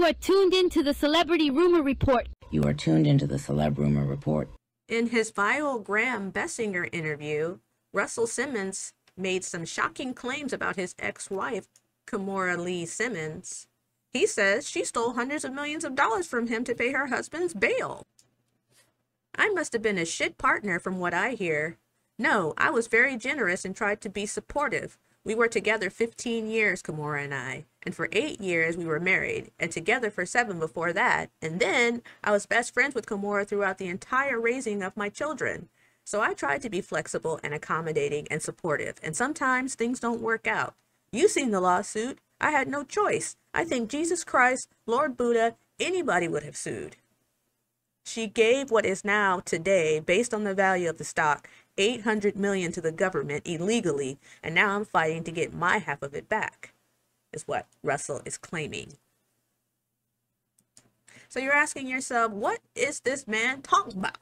You are tuned into the Celebrity Rumor Report. You are tuned into the Celeb Rumor Report. In his viral Graham Bensinger interview, Russell Simmons made some shocking claims about his ex-wife, Kimora Lee Simmons. He says she stole hundreds of millions of dollars from him to pay her husband's bail. I must have been a shit partner from what I hear. No, I was very generous and tried to be supportive. We were together 15 years, Kimora and I, and for 8 years we were married, and together for 7 before that, and then I was best friends with Kimora throughout the entire raising of my children. So I tried to be flexible and accommodating and supportive, and sometimes things don't work out. You seen the lawsuit. I had no choice. I think Jesus Christ, Lord Buddha, anybody would have sued. She gave what is now, today, based on the value of the stock, $800 million to the government illegally, and now I'm fighting to get my half of it back, is what Russell is claiming. So you're asking yourself, what is this man talking about?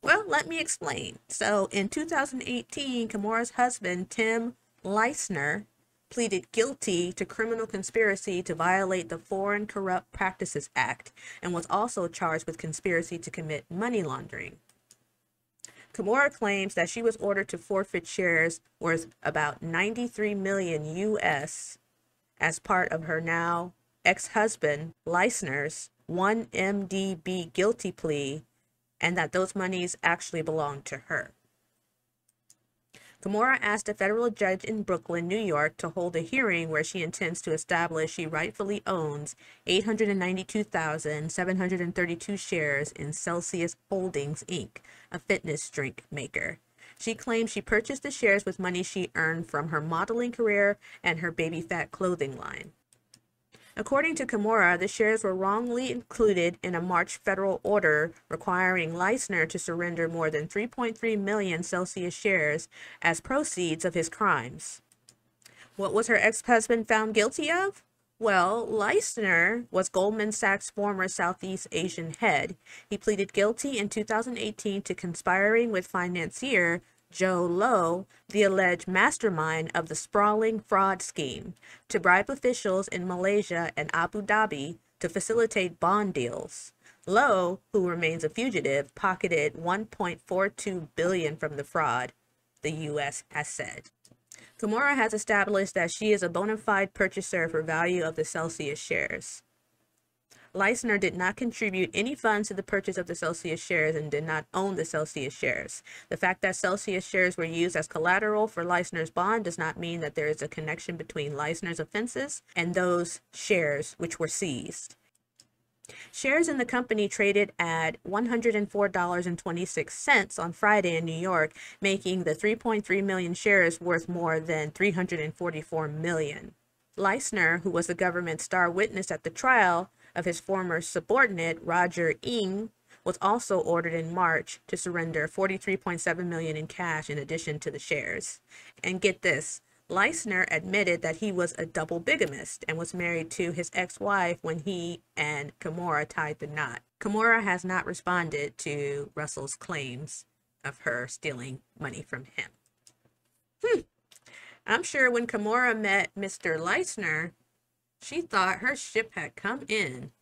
Well, let me explain. So in 2018, Kimora's husband, Tim Leissner, pleaded guilty to criminal conspiracy to violate the Foreign Corrupt Practices Act and was also charged with conspiracy to commit money laundering. Kimora claims that she was ordered to forfeit shares worth about $93 million US as part of her now ex-husband Leissner's 1MDB guilty plea, and that those monies actually belonged to her. Kimora asked a federal judge in Brooklyn, New York, to hold a hearing where she intends to establish she rightfully owns 892,732 shares in Celsius Holdings, Inc., a fitness drink maker. She claims she purchased the shares with money she earned from her modeling career and her baby fat clothing line. According to Kimora, the shares were wrongly included in a March federal order requiring Leissner to surrender more than 3.3 million Celsius shares as proceeds of his crimes. What was her ex-husband found guilty of? Well, Leissner was Goldman Sachs' former Southeast Asian head. He pleaded guilty in 2018 to conspiring with financier Joe Lowe, the alleged mastermind of the sprawling fraud scheme, to bribe officials in Malaysia and Abu Dhabi to facilitate bond deals. Lowe, who remains a fugitive, pocketed $1.42 billion from the fraud, the U.S. has said. Kimora has established that she is a bona fide purchaser for value of the Celsius shares. Leissner did not contribute any funds to the purchase of the Celsius shares and did not own the Celsius shares. The fact that Celsius shares were used as collateral for Leissner's bond does not mean that there is a connection between Leissner's offenses and those shares which were seized. Shares in the company traded at $104.26 on Friday in New York, making the 3.3 million shares worth more than $344 million. Leissner, who was the government's star witness at the trial of his former subordinate, Roger Ng, was also ordered in March to surrender $43.7 million in cash in addition to the shares. And get this, Leissner admitted that he was a double bigamist and was married to his ex-wife when he and Kimora tied the knot. Kimora has not responded to Russell's claims of her stealing money from him. I'm sure when Kimora met Mr. Leissner, she thought her ship had come in.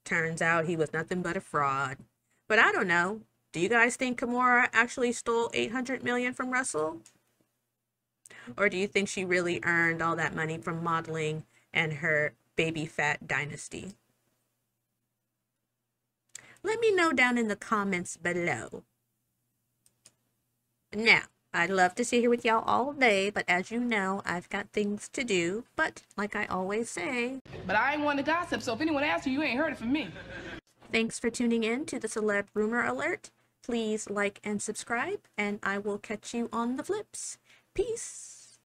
Turns out he was nothing but a fraud. But I don't know. Do you guys think Kimora actually stole $800 million from Russell? Or do you think she really earned all that money from modeling and her baby fat dynasty? Let me know down in the comments below. Now, I'd love to sit here with y'all all day, but as you know, I've got things to do. But like I always say, but I ain't one to gossip, so if anyone asks you, you ain't heard it from me. Thanks for tuning in to the Celeb Rumor Alert. Please like and subscribe, and I will catch you on the flips. Peace.